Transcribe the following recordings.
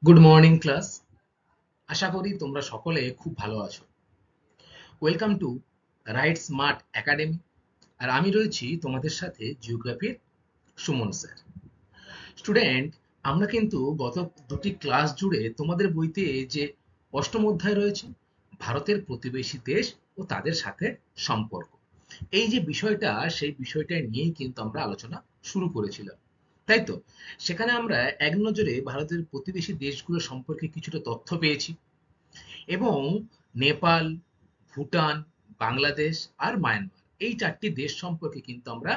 Good morning class. আশা করি তোমরা সকলে খুব ভালো আছো। Welcome to right smart academy. আর আমি রয়েছি তোমাদের সাথে জিওগ্রাফির সুমন স্যার। স্টুডেন্ট, আমরা কিন্তু গত দুটি ক্লাস জুড়ে তোমাদের বইতে যে অষ্টম অধ্যায় রয়েছে ভারতের প্রতিবেশী দেশ ও তাদের সাথে সম্পর্ক, এই যে বিষয়টা, সেই বিষয়টা নিয়েই কিন্তু আমরা আলোচনা শুরু করেছিলাম, তাই তো? সেখানে আমরা এক নজরে ভারতের প্রতিবেশী দেশগুলো সম্পর্কে কিছুটা তথ্য পেয়েছি এবং নেপাল, ভুটান, বাংলাদেশ আর মায়ানমার, এই চারটি দেশ সম্পর্কে কিন্তু আমরা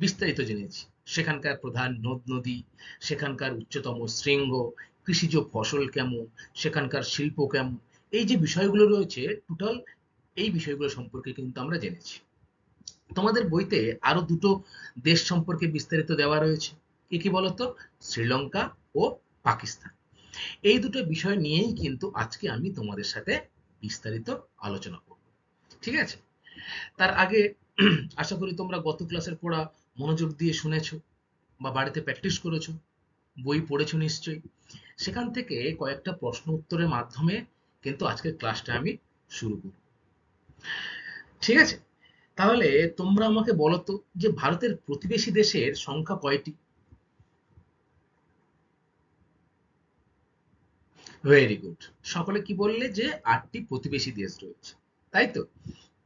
বিস্তারিত জেনেছি। সেখানকার প্রধান নদ নদী, সেখানকার উচ্চতম শৃঙ্গ, কৃষিজ ফসল কেমন, সেখানকার শিল্প কেমন, এই যে বিষয়গুলো রয়েছে টোটাল, এই বিষয়গুলো সম্পর্কে কিন্তু আমরা জেনেছি। তোমাদের বইতে আরো দুটো দেশ সম্পর্কে বিস্তারিত দেওয়া রয়েছে। কি কি বলতো? শ্রীলঙ্কা ও পাকিস্তান। এই দুটো বিষয় নিয়েই কিন্তু আজকে আমি তোমাদের সাথে বিস্তারিত আলোচনা করব। ঠিক আছে? তার আগে আশা করি তোমরা গত ক্লাসের পড়া মনোযোগ দিয়ে শুনেছো বা বাড়িতে প্র্যাকটিস করেছো, বই পড়েছো নিশ্চয়ই। সেখান থেকে কয়েকটা প্রশ্ন উত্তরের মাধ্যমে কিন্তু আজকের ক্লাসটা আমি শুরু করব। ঠিক আছে? তাহলে তোমরা আমাকে বলো তো, যে ভারতের প্রতিবেশী দেশের সংখ্যা কয়টি? Very good. সকলে কি বললে? যে ৮টি প্রতিবেশী দেশ রয়েছে, তাই তো?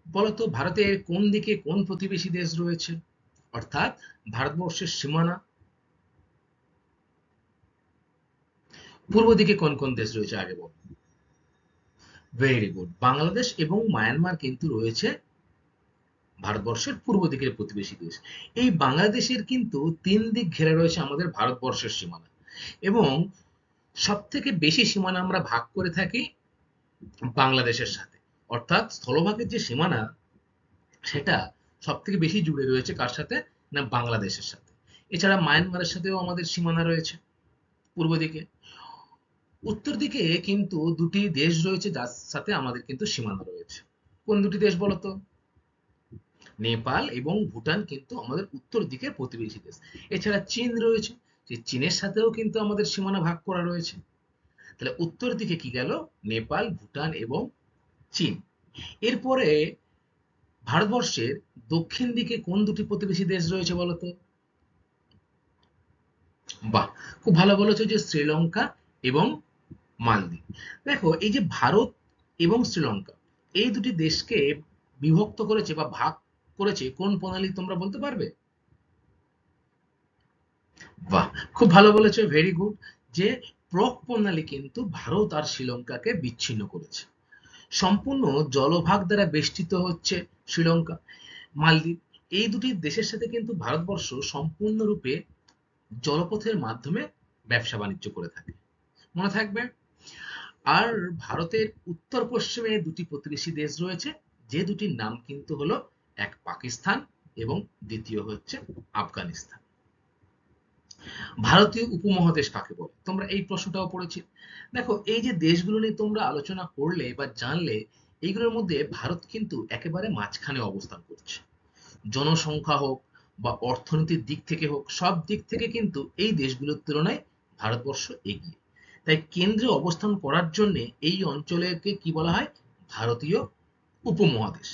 বলতো ভারতের কোন দিকে কোন প্রতিবেশী দেশ রয়েছে, অর্থাৎ ভারতবর্ষের সীমানা পূর্ব দিকে কোন কোন দেশ রয়েছে আগে বল। ভেরি গুড, বাংলাদেশ এবং মায়ানমার কিন্তু রয়েছে ভারতবর্ষের পূর্ব দিকের প্রতিবেশী দেশ। এই বাংলাদেশের কিন্তু তিন দিক ঘেরা রয়েছে আমাদের ভারতবর্ষের সীমানা, এবং সব থেকে বেশি সীমানা আমরা ভাগ করে থাকি বাংলাদেশের সাথে। অর্থাৎ স্থলভাগের যে সীমানা, সেটা সব থেকে বেশি জুড়ে রয়েছে কার সাথে? না, বাংলাদেশের সাথে। এছাড়া মায়ানমারের সাথেও আমাদের সীমানা রয়েছে পূর্ব দিকে। উত্তর দিকে কিন্তু দুটি দেশ রয়েছে যার সাথে আমাদের কিন্তু সীমানা রয়েছে। কোন দুটি দেশ বলতো? নেপাল এবং ভুটান কিন্তু আমাদের উত্তর দিকের প্রতিবেশী দেশ। এছাড়া চীন রয়েছে, যে চীনের সাথেও কিন্তু আমাদের সীমানা ভাগ করা রয়েছে। তাহলে উত্তর দিকে কি গেল? নেপাল, ভুটান এবং চীন। এরপরে ভারতবর্ষের দক্ষিণ দিকে কোন দুটি প্রতিবেশী দেশ রয়েছে বলতো? বাহ, খুব ভালো বলেছো, যে শ্রীলঙ্কা এবং মালদ্বীপ। দেখো, এই যে ভারত এবং শ্রীলঙ্কা, এই দুটি দেশকে বিভক্ত করেছে বা ভাগ করেছে কোন প্রণালী, তোমরা বলতে পারবে? বাহ, খুব ভালো বলেছো, ভেরি গুড। যে প্রক প্রণালী কিন্তু ভারত আর শ্রীলঙ্কাকে বিচ্ছিন্ন করেছে। সম্পূর্ণ জলভাগ দ্বারা বেষ্টিত হচ্ছে শ্রীলঙ্কা, মালদ্বীপ। এই দুটি দেশের সাথে কিন্তু ভারতবর্ষ সম্পূর্ণরূপে জলপথের মাধ্যমে ব্যবসা বাণিজ্য করে থাকে, মনে থাকবে। আর ভারতের উত্তর পশ্চিমে দুটি প্রতিবেশী দেশ রয়েছে, যে দুটির নাম কিন্তু হলো, এক পাকিস্তান এবং দ্বিতীয় হচ্ছে আফগানিস্তান। ভারতীয় উপমহাদেশ কাকে বলে? তোমরা এই প্রশ্নটাও পড়েছি। দেখো, এই যে দেশগুলো নিয়ে তোমরা আলোচনা করলে বা জানলে, এইগুলোর মধ্যে ভারত কিন্তু একেবারে মাঝখানে অবস্থান করছে। জনসংখ্যা হোক বা অর্থনীতির দিক থেকে হোক, সব দিক থেকে কিন্তু এই দেশগুলোর তুলনায় ভারতবর্ষ এগিয়ে। তাই কেন্দ্রে অবস্থান করার জন্য এই অঞ্চলকে কি বলা হয়? ভারতীয় উপমহাদেশ।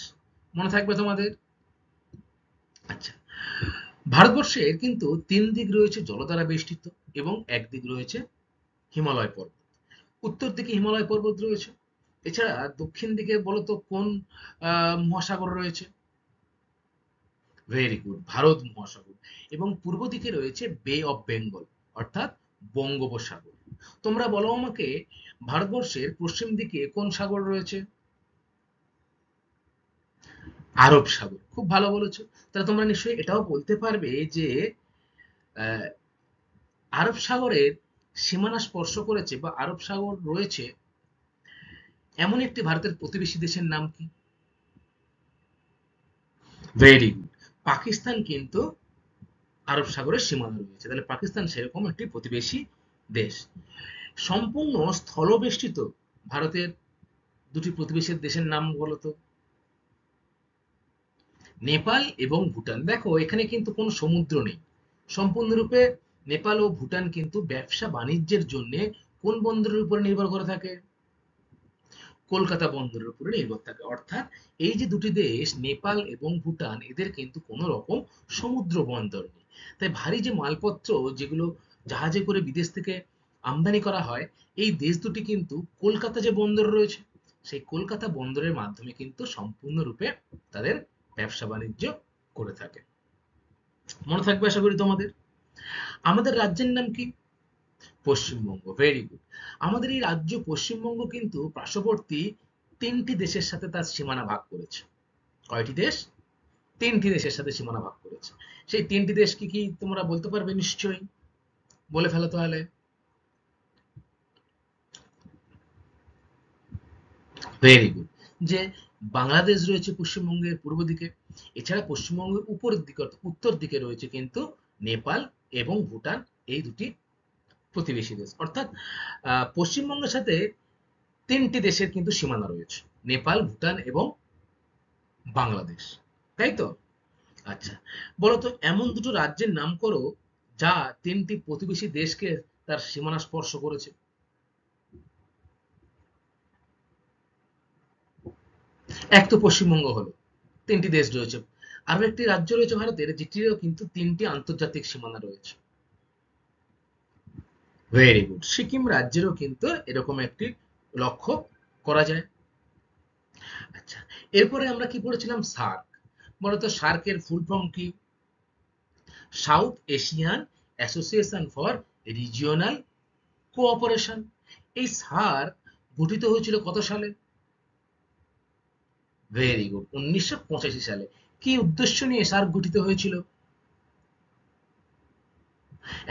মনে থাকবে তোমাদের। আচ্ছা, ভারতবর্ষের কিন্তু তিন দিক রয়েছে জল দ্বারা বেষ্টিত, এবং একদিক রয়েছে হিমালয় পর্বত। উত্তর দিকে হিমালয় পর্বত রয়েছে। এছাড়া দক্ষিণ দিকে বলতো কোন মহাসাগর রয়েছে? ভেরি গুড, ভারত মহাসাগর। এবং পূর্ব দিকে রয়েছে বে অফ বেঙ্গল, অর্থাৎ বঙ্গোপসাগর। তোমরা বলো আমাকে, ভারতবর্ষের পশ্চিম দিকে কোন সাগর রয়েছে? আরব সাগর। খুব ভালো বলেছো। তাহলে তোমরা নিশ্চয়ই এটাও বলতে পারবে যে আহ, আরব সাগরের সীমানা স্পর্শ করেছে বা আরব সাগর রয়েছে এমন একটি ভারতের প্রতিবেশী দেশের নাম কি? ভেরি গুড, পাকিস্তান কিন্তু আরব সাগরের সীমানা রয়েছে। তাহলে পাকিস্তান সেরকম একটি প্রতিবেশী দেশ। সম্পূর্ণ স্থলবেষ্টিত ভারতের দুটি প্রতিবেশী দেশের নাম বলতো? নেপাল এবং ভুটান। দেখো, এখানে কিন্তু কোনো সমুদ্র নেই। সম্পূর্ণরূপে নেপাল ও ভুটান কিন্তু ব্যবসা বাণিজ্যের জন্য কোন বন্দরের উপরে নির্ভর করে থাকে? কলকাতা বন্দরের উপরে নির্ভর থাকে। অর্থাৎ এই যে দুটি দেশ নেপাল এবং ভুটান, এদের কিন্তু কোনো রকম সমুদ্র বন্দর নেই। তাই ভারী যে মালপত্র যেগুলো জাহাজে করে বিদেশ থেকে আমদানি করা হয়, এই দেশ দুটি কিন্তু কলকাতা যে বন্দর রয়েছে, সেই কলকাতা বন্দরের মাধ্যমে কিন্তু সম্পূর্ণরূপে তাদের ব্যবসা বাণিজ্য করে থাকে। মনে থাকবে আশা করি তোমাদের। আমাদের রাজ্যের নাম কি? পশ্চিমবঙ্গ। Very good. আমাদের এই রাজ্য পশ্চিমবঙ্গ কিন্তু পার্শ্ববর্তী তিনটি দেশের সাথে তার সীমানা ভাগ করেছে। কয়টি দেশ? তিনটি দেশের সাথে সীমানা ভাগ করেছে। সেই তিনটি দেশ কি কি তোমরা বলতে পারবে? নিশ্চয়ই বলে ফেলো তাহলে। Very good. যে বাংলাদেশ রয়েছে পশ্চিমবঙ্গের পূর্ব দিকে, এছাড়া পশ্চিমবঙ্গের উপরের দিকে অর্থাৎ উত্তর দিকে রয়েছে কিন্তু নেপাল এবং ভুটান, এই দুটি প্রতিবেশী দেশ। অর্থাৎ পশ্চিমবঙ্গের সাথে তিনটি দেশের কিন্তু সীমানা রয়েছে, নেপাল, ভুটান এবং বাংলাদেশ, তাই তো? আচ্ছা, বলতো এমন দুটো রাজ্যের নাম করো যা তিনটি প্রতিবেশী দেশকে তার সীমানা স্পর্শ করেছে। এক তো পশ্চিমবঙ্গ হলো, তিনটি দেশ রয়েছে। আরো একটি রাজ্য রয়েছে ভারতের, যেটিরও কিন্তু তিনটি আন্তর্জাতিক সীমানা রয়েছে। Very good. সিকিম রাজ্যেরও কিন্তু এরকম একটি লক্ষ্য করা যায়। আচ্ছা, এরপরে আমরা কি পড়েছিলাম? সার্ক। বলতো সার্কের ফুল ফর্ম কি? South Asian association for regional cooperation. এই সার্ক গঠিত হয়েছিল কত সালে? ভেরি গুড, 1985 সালে। কি উদ্দেশ্য নিয়ে সার্ক গঠিত হয়েছিল?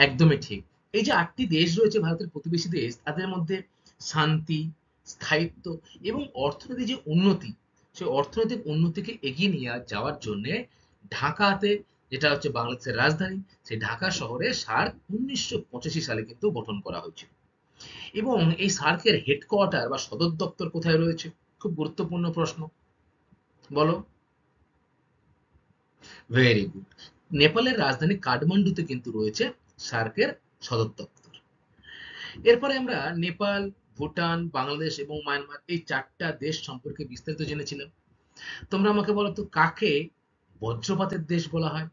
একদমই ঠিক। এই যে 8টি দেশ রয়েছে ভারতের প্রতিবেশী দেশ, তাদের মধ্যে শান্তি, স্থায়িত্ব এবং অর্থনৈতিক যে উন্নতি, সেই অর্থনৈতিক উন্নতিকে এগিয়ে নিয়ে যাওয়ার জন্য ঢাকাতে, যেটা হচ্ছে বাংলাদেশের রাজধানী, সেই ঢাকা শহরে সার্ক 1985 সালে কিন্তু গঠন করা হয়েছিল। এবং এই সার্কের হেডকোয়ার্টার বা সদর দপ্তর কোথায় রয়েছে? খুব গুরুত্বপূর্ণ প্রশ্ন, বলো। Very good. নেপালের রাজধানী কাঠমান্ডুতে কিন্তু রয়েছে সার্কের সদর দপ্তর। এরপরে আমরা নেপাল, ভুটান, বাংলাদেশ এবং মায়ানমার, এই চারটা দেশ সম্পর্কে বিস্তারিত জেনেছিলাম। তোমরা আমাকে বলো তো, কাকে বজ্রপাতের দেশ বলা হয়?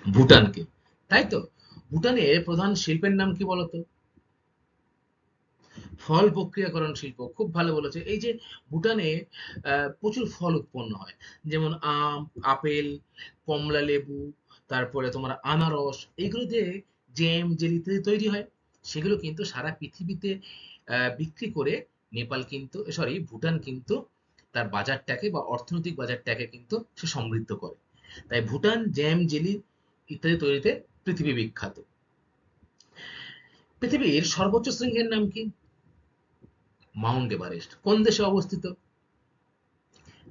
ভুটানকে, তাই তো? ভুটানের প্রধান শিল্পের নাম কি বলতো? ফল প্রক্রিয়াকরণ শিল্প। খুব ভালো বলেছে। এই যে ভুটানে প্রচুর ফল উৎপন্ন হয়, যেমন আম, আপেল, কমলা লেবু, তারপরে তোমার আনারস, এইগুলো দিয়ে জ্যাম, জেলি ইত্যাদি তৈরি হয়। সেগুলো কিন্তু সারা পৃথিবীতে বিক্রি করে নেপাল কিন্তু, সরি, ভুটান কিন্তু তার বাজারটাকে বা অর্থনৈতিক বাজারটাকে কিন্তু সে সমৃদ্ধ করে। তাই ভুটান জ্যাম, জেলি ইত্যাদি তৈরিতে পৃথিবী বিখ্যাত। পৃথিবীর সর্বোচ্চ শৃঙ্গের নাম কি? Mount Everest. কোন দেশে অবস্থিত?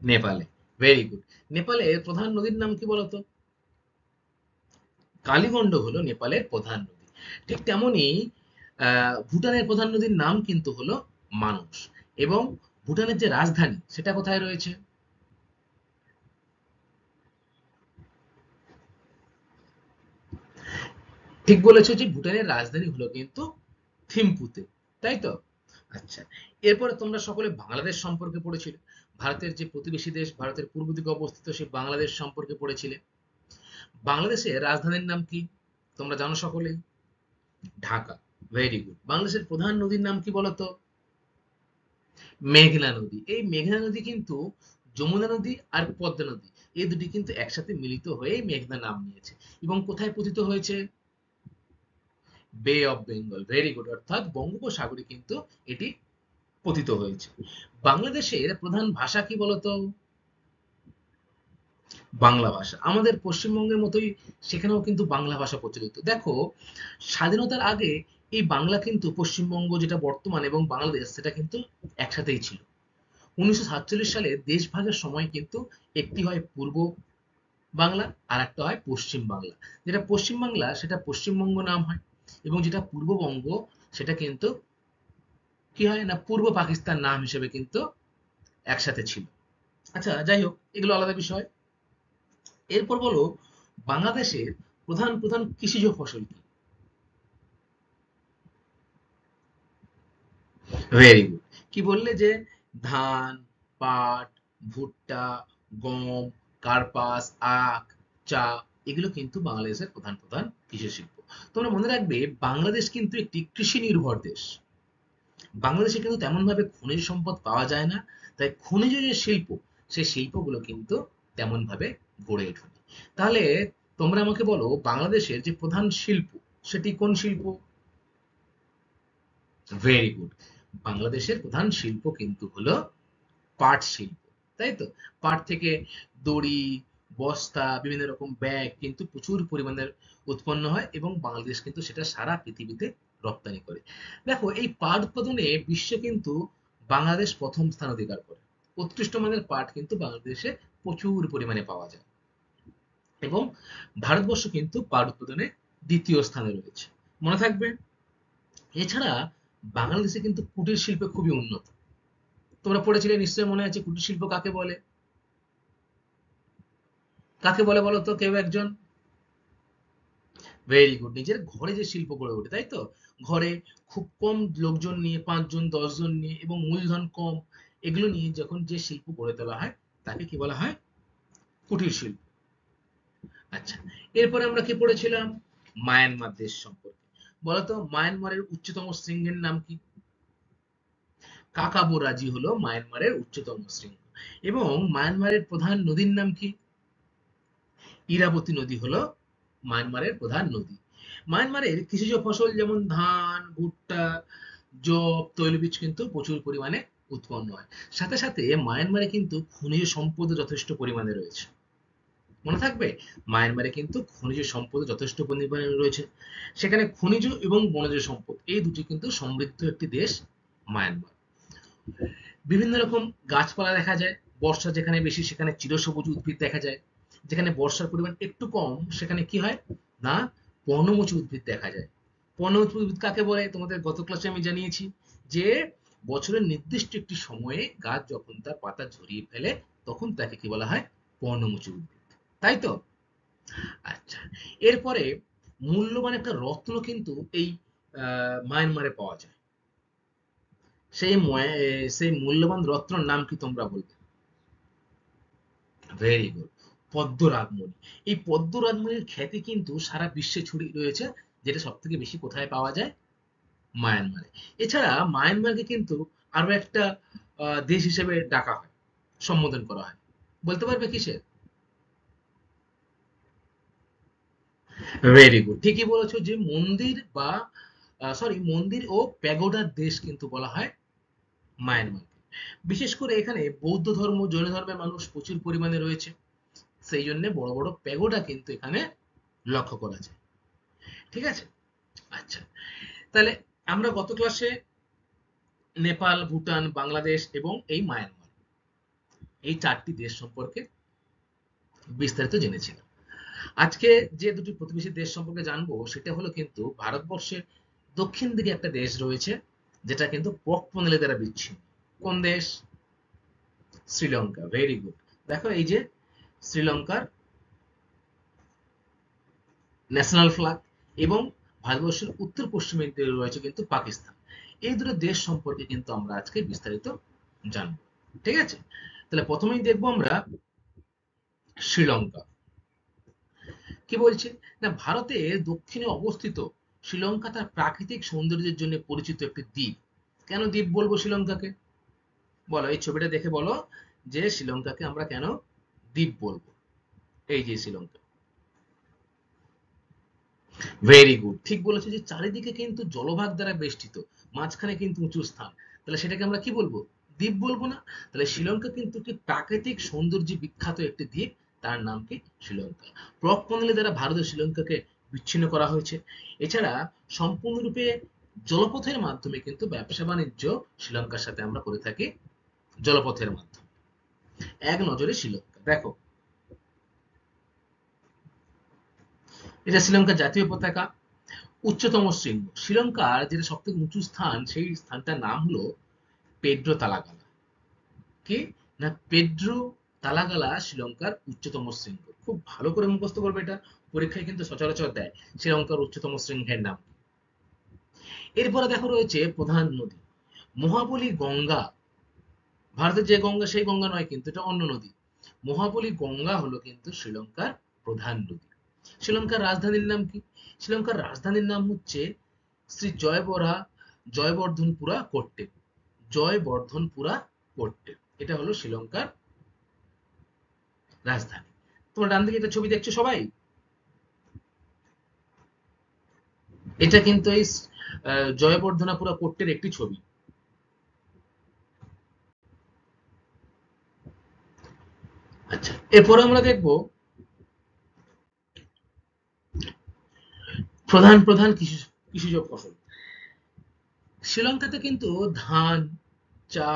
নেপালে। Very good. নেপালের প্রধান নদীর নাম কি বলতো? কালীগন্ড হলো নেপালের প্রধান নদী। ঠিক তেমনি ভুটানের প্রধান নদীর নাম কিন্তু হলো মানস। এবং ভুটানের যে রাজধানী, সেটা কোথায় রয়েছে? ঠিক বলেছো, যে ভুটানের রাজধানী হলো কিন্তু থিম্পুতে, তাই তো? আচ্ছা, এরপরে তোমরা সকলে বাংলাদেশ সম্পর্কে পড়েছিলে। ভারতের যে প্রতিবেশী দেশ, ভারতের পূর্ব দিকে অবস্থিত, সেই বাংলাদেশ সম্পর্কে পড়েছিলে। বাংলাদেশের রাজধানীর নাম কি? তোমরা জানো সকলেই, ঢাকা। Very good. বাংলাদেশের প্রধান নদীর নাম কি বলতো? মেঘনা নদী। এই মেঘনা নদী কিন্তু যমুনা নদী আর পদ্মা নদী, এই দুটি কিন্তু একসাথে মিলিত হয়ে মেঘনা নাম নিয়েছে। এবং কোথায় পতিত হয়েছে? বে অফ বেঙ্গল। Very good. অর্থাৎ বঙ্গোপসাগরে কিন্তু এটি পতিত হয়েছে। বাংলাদেশের প্রধান ভাষা কি বলতো? বাংলা ভাষা। আমাদের পশ্চিমবঙ্গের মতোই সেখানেও কিন্তু বাংলা ভাষা প্রচলিত। দেখো, স্বাধীনতার আগে এই বাংলা কিন্তু, পশ্চিমবঙ্গ যেটা বর্তমান এবং বাংলাদেশ, সেটা কিন্তু একসাথেই ছিল। 1947 সালে দেশ ভাগের সময় কিন্তু একটি হয় পূর্ব বাংলা আর একটা হয় পশ্চিম বাংলা। যেটা পশ্চিম বাংলা সেটা পশ্চিমবঙ্গ নাম হয়, এবং যেটা পূর্ববঙ্গ সেটা কিন্তু কি হয় না, পূর্ব পাকিস্তান নাম হিসেবে কিন্তু একসাথে ছিল। আচ্ছা, যাই হোক, এগুলো আলাদা বিষয়। এরপর বলো, বাংলাদেশের প্রধান প্রধান কৃষিজ ফসল কি? Very good. কি বললে যে ধান, পাট, ভুট্টা, গম, কার্পাস, আখ, চা, এগুলো কিন্তু বাংলাদেশের প্রধান প্রধান কৃষি শিল্প। তোমরা মনে রাখবে বাংলাদেশ কিন্তু একটি কৃষি নির্ভর দেশ। বাংলাদেশে কিন্তু তেমন ভাবে খনিজ সম্পদ পাওয়া যায় না, তাই খনিজ যে শিল্প, সেই শিল্পগুলো কিন্তু তেমন ভাবে গড়ে ওঠেনি। তাহলে তোমরা আমাকে বলো বাংলাদেশের যে প্রধান শিল্প, সেটি কোন শিল্প? Very good. বাংলাদেশের প্রধান শিল্প কিন্তু হলো পাট শিল্প, তাই তো? পাট থেকে দড়ি, বস্তা, বিভিন্ন রকম ব্যাগ কিন্তু প্রচুর পরিমাণের উৎপন্ন হয় এবং বাংলাদেশ কিন্তু সেটা সারা পৃথিবীতে রপ্তানি করে। দেখো এই পাট উৎপাদনে বিশ্বে কিন্তু বাংলাদেশ প্রথম স্থান অধিকার করে। উৎকৃষ্ট মানের পাট কিন্তু বাংলাদেশে প্রচুর পরিমাণে পাওয়া যায় এবং ভারতবর্ষ কিন্তু পাট উৎপাদনে দ্বিতীয় স্থানে রয়েছে। মনে থাকবে। এছাড়া বাংলাদেশে কিন্তু কুটির শিল্পে খুবই উন্নত। তোমরা পড়েছিলে নিশ্চয়ই, মনে আছে কুটির শিল্প কাকে বলে? কাকে বলে বলো তো কেউ একজন? Very good. নিজের ঘরে যে শিল্প গড়ে ওঠে, তাই তো? ঘরে খুব কম লোকজন নিয়ে, 5 জন 10 জন নিয়ে এবং মূলধন কম, এগুলো নিয়ে যখন যে শিল্প গড়ে তোলা হয় তাকে কি বলা হয়? কুটির শিল্প। আচ্ছা, এরপরে আমরা কি পড়েছিলাম? মায়ানমার দেশ সম্পর্কে। বলতো মায়ানমারের উচ্চতম শৃঙ্গের নাম কি? কাকাবো রাজি হলো মায়ানমারের উচ্চতম শৃঙ্গ। এবং মায়ানমারের প্রধান নদীর নাম কি? ইরাবতী নদী হলো মায়ানমারের প্রধান নদী। মায়ানমারের কৃষিজ ফসল যেমন ধান, ভুট্টা, যব, তৈলবীজ কিন্তু প্রচুর পরিমাণে উৎপন্ন হয়। সাথে সাথে মায়ানমারে কিন্তু খনিজ সম্পদ যথেষ্ট পরিমাণে রয়েছে। মনে থাকবে, মায়ানমারে কিন্তু খনিজ সম্পদ যথেষ্ট পরিমাণে রয়েছে। সেখানে খনিজ এবং বনজ সম্পদ এই দুটি কিন্তু সমৃদ্ধ একটি দেশ মায়ানমার। বিভিন্ন রকম গাছপালা দেখা যায়। বর্ষা যেখানে বেশি সেখানে চিরসবুজ উদ্ভিদ দেখা যায়। যেখানে বর্ষার পরিমাণ একটু কম সেখানে কি হয় না, পর্ণমোচী উদ্ভিদ দেখা যায়। পর্ণমোচী উদ্ভিদ কাকে বলে? তোমাদের গত ক্লাসে আমি জানিয়েছি যে বছরের নির্দিষ্ট একটি সময়ে গাছ যখন তার পাতা ঝরিয়ে ফেলে তখন তাকে কি বলা হয়? পর্ণমোচী উদ্ভিদ, তাই তো? আচ্ছা, এরপরে মূল্যবান একটা রত্ন কিন্তু এই মায়ানমারে পাওয়া যায়। সেই মূল্যবান রত্নর নাম কি তোমরা বলবে? Very good. পদ্ম রাজমণি। এই পদ্ম রাজমণির খ্যাতি কিন্তু সারা বিশ্বে ছড়িয়ে রয়েছে, যেটা সব থেকে বেশি কোথায় পাওয়া যায়? মায়ানমারে। এছাড়া মায়ানমারকে কিন্তু আরো একটা দেশ হিসেবে ডাকা হয়, সম্বোধন করা হয়। বলতে পারবে কিসের? Very good. ঠিকই বলেছো যে মন্দির বা মন্দির ও প্যাগোডার দেশ কিন্তু বলা হয় মায়ানমারকে। বিশেষ করে এখানে বৌদ্ধ ধর্ম, জৈন ধর্মের মানুষ প্রচুর পরিমাণে রয়েছে। সেই জন্য বড় বড় প্যাগোডা কিন্তু এখানে লক্ষ্য করা যায়। ঠিক আছে? আচ্ছা, তাহলে আমরা গত ক্লাসে নেপাল, ভুটান, বাংলাদেশ এবং এই মায়ানমার, এই 4টি দেশ সম্পর্কে বিস্তারিত জেনেছিলাম। আজকে যে দুটি প্রতিবেশী দেশ সম্পর্কে জানবো সেটা হলো কিন্তু ভারতবর্ষের দক্ষিণ দিকে একটা দেশ রয়েছে, যেটা কিন্তু প্রণালী দ্বারা বিচ্ছিন্ন। কোন দেশ? শ্রীলঙ্কা। Very good. দেখো এই যে শ্রীলঙ্কার ন্যাশনাল ফ্ল্যাগ এবং ভারতবর্ষের উত্তর পশ্চিমে রয়েছে কিন্তু পাকিস্তান। এই দুটো দেশ সম্পর্কে কিন্তু আমরা আজকে বিস্তারিত জানবো। ঠিক আছে? তাহলে প্রথমেই দেখবো আমরা শ্রীলঙ্কা। কি বলছে না, ভারতের দক্ষিণে অবস্থিত শ্রীলঙ্কা তার প্রাকৃতিক সৌন্দর্যের জন্য পরিচিত একটি দ্বীপ। কেন দ্বীপ বলবো শ্রীলঙ্কাকে? বলো, এই ছবিটা দেখে বলো যে শ্রীলঙ্কাকে আমরা কেন দ্বীপ বলবো? এই যে শ্রীলঙ্কা। Very good. ঠিক বলেছো যে চারিদিকে কিন্তু জলভাগ দ্বারা বেষ্টিত, মাঝখানে কিন্তু উঁচু স্থান। তাহলে সেটাকে আমরা কি বলবো? দ্বীপ বলবো না? তাহলে শ্রীলঙ্কা কিন্তু একটি প্রাকৃতিক সৌন্দর্যে বিখ্যাত একটি দ্বীপ। তার নাম কি? শ্রীলঙ্কা। প্রণালী দ্বারা ভারত ও শ্রীলঙ্কাকে বিচ্ছিন্ন করা হয়েছে। এছাড়া সম্পূর্ণরূপে জলপথের মাধ্যমে কিন্তু ব্যবসা বাণিজ্য শ্রীলঙ্কার সাথে আমরা করে থাকি, জলপথের মাধ্যমে। এক নজরে শ্রীলঙ্কা দেখো, এটা শ্রীলঙ্কার জাতীয় পতাকা। উচ্চতম শৃঙ্গ শ্রীলঙ্কার যেটা সব থেকে উঁচু স্থান, সেই স্থানটার নাম হলো পেড্রো তালাগালা। কি না, পেড্রো তালাগালা শ্রীলঙ্কার উচ্চতম শৃঙ্গ। খুব ভালো করে মুখস্থ করবে এটা, পরীক্ষায় কিন্তু সচরাচর দেয় শ্রীলঙ্কার উচ্চতম শৃঙ্গের নাম। এরপরে দেখো রয়েছে প্রধান নদী। মহাবলী গঙ্গা, ভারতের যে গঙ্গা সেই গঙ্গা নয় কিন্তু, এটা অন্য নদী। মহাবলী গঙ্গা হলো কিন্তু শ্রীলঙ্কার প্রধান নদী। শ্রীলঙ্কার রাজধানীর নাম কি? শ্রীলঙ্কার রাজধানীর নাম হচ্ছে শ্রী জয়বর্ধনপুরা কোট্টে। জয়বর্ধনপুরা কোট্টে, এটা হলো শ্রীলঙ্কার রাজধানী। তোমরা ডান দিকে একটা ছবি দেখছো সবাই, এটা কিন্তু এই জয়বর্ধনাপুরা কোট্টের একটি ছবি। আচ্ছা, এরপরে আমরা দেখব প্রধান প্রধান কৃষিজ ফসল। শ্রীলঙ্কাতে কিন্তু ধান, চা,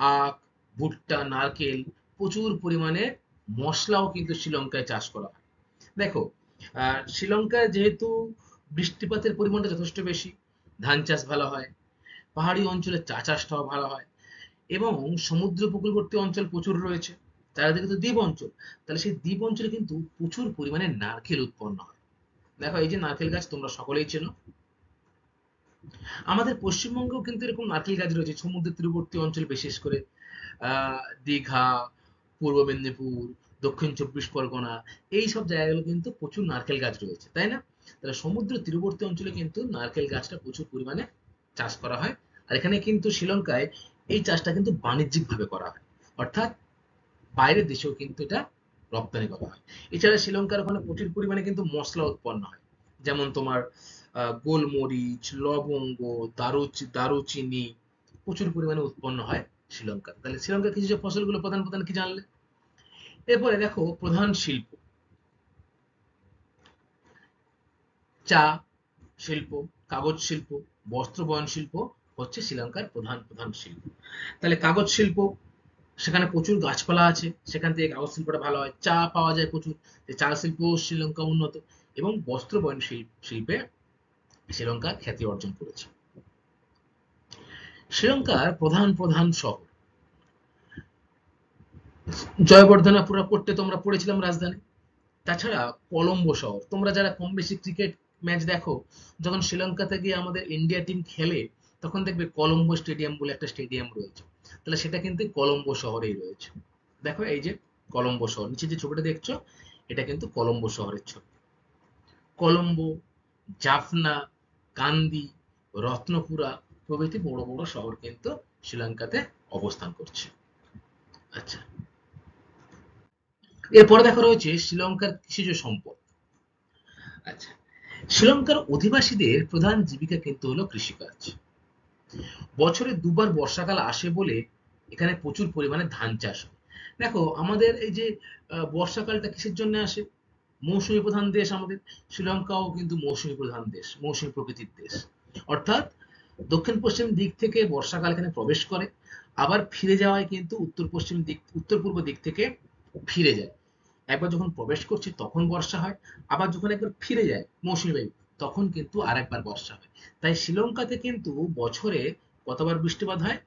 আখ, ভুট্টা, নারকেল, প্রচুর পরিমাণে মশলাও কিন্তু শ্রীলঙ্কায় চাষ করা হয়। দেখো, শ্রীলঙ্কায় যেহেতু বৃষ্টিপাতের পরিমাণটা যথেষ্ট বেশি, ধান চাষ ভালো হয়, পাহাড়ি অঞ্চলে চা চাষটাও ভালো হয়, এবং সমুদ্র উপকূলবর্তী অঞ্চল প্রচুর রয়েছে, চারিদিকে তো দ্বীপ অঞ্চল, তাহলে সেই দ্বীপ অঞ্চলে কিন্তু প্রচুর পরিমাণে নারকেল উৎপন্ন হয়। দেখো, এই যে নারকেল গাছ তোমরা সকলেই চেনো। আমাদের পশ্চিমবঙ্গেও কিন্তু এরকম নারকেল গাছ রয়েছে সমুদ্রের তীরবর্তী অঞ্চল, বিশেষ করে দীঘা, পূর্ব মেদিনীপুর, দক্ষিণ চব্বিশ পরগনা, এই সব জায়গাগুলো কিন্তু প্রচুর নারকেল গাছ রয়েছে, তাই না? তাহলে সমুদ্র তীরবর্তী অঞ্চলে কিন্তু নারকেল গাছটা প্রচুর পরিমাণে চাষ করা হয়। আর এখানে কিন্তু শ্রীলঙ্কায় এই চাষটা কিন্তু বাণিজ্যিক ভাবে করা হয়, অর্থাৎ বাইরের দেশেও কিন্তু এটা রপ্তানি করা হয়। এছাড়া শ্রীলঙ্কার ওখানে প্রচুর পরিমাণে কিন্তু মশলা উৎপন্ন হয়, যেমন তোমার গোলমরিচ, লবঙ্গ, দারুচিনি প্রচুর পরিমাণে উৎপন্ন হয় শ্রীলঙ্কা। তাহলে শ্রীলঙ্কার কৃষিজ ফসলগুলো প্রধান প্রধান কি জানলে? এরপরে দেখো প্রধান শিল্প। চা শিল্প, কাগজ শিল্প, বস্ত্র বয়ন শিল্প হচ্ছে শ্রীলঙ্কার প্রধান প্রধান শিল্প। তাহলে কাগজ শিল্প, সেখানে প্রচুর গাছপালা আছে, সেখান থেকে কাগজ শিল্পটা ভালো হয়, চা পাওয়া যায় প্রচুর, চা শিল্প শ্রীলঙ্কা উন্নত, এবং বস্ত্র বয়ন শিল্পে শ্রীলঙ্কা খ্যাতি অর্জন করেছে। শ্রীলঙ্কার প্রধান প্রধান শহর, জয়বর্ধনাপুরা কোট্টে তোমরা পড়েছিলাম রাজধানী। তাছাড়া কলম্বো শহর, তোমরা যারা কম বেশি ক্রিকেট ম্যাচ দেখো, যখন শ্রীলঙ্কাতে গিয়ে আমাদের ইন্ডিয়া টিম খেলে, তখন দেখবে কলম্বো স্টেডিয়াম বলে একটা স্টেডিয়াম রয়েছে, তাহলে সেটা কিন্তু কলম্বো শহরেই রয়েছে। দেখো, এই যে কলম্বো শহর, নিচে যে ছবিটা দেখছো, এটা কিন্তু কলম্বো শহরের ছবি। কলম্বো, জাফনা, কান্দি, রত্নপুরা প্রভৃতি বড় বড় শহর কিন্তু শ্রীলঙ্কাতে অবস্থান করছে। আচ্ছা, এরপরে দেখা রয়েছে শ্রীলঙ্কার কৃষিজ সম্পদ। আচ্ছা, শ্রীলঙ্কার অধিবাসীদের প্রধান জীবিকা কিন্তু হলো কৃষিকাজ। বছরে দুবার বর্ষাকাল আসে বলে এখানে প্রচুর পরিমাণে ধান চাষ হয়। দেখো, আমাদের এই যে বর্ষাকালটা কিসের জন্য আসে? মৌসুমী প্রধান দেশ আমাদের, শ্রীলঙ্কাও কিন্তু মৌসুমী প্রধান দেশ, মৌসুমী প্রকৃতির দেশ। অর্থাৎ দক্ষিণ পশ্চিম দিক থেকে বর্ষাকাল এখানে প্রবেশ করে, আবার ফিরে যাওয়ায় কিন্তু উত্তর পূর্ব দিক থেকে ফিরে যায়। একবার যখন প্রবেশ করছে তখন বর্ষা হয়, আবার যখন একবার ফিরে যায় মৌসুমী বায়ু, তখন কিন্তু আরেকবার বর্ষা হয়। তাই শ্রীলঙ্কাতে কিন্তু বছরে কতবার বৃষ্টিপাত হয়?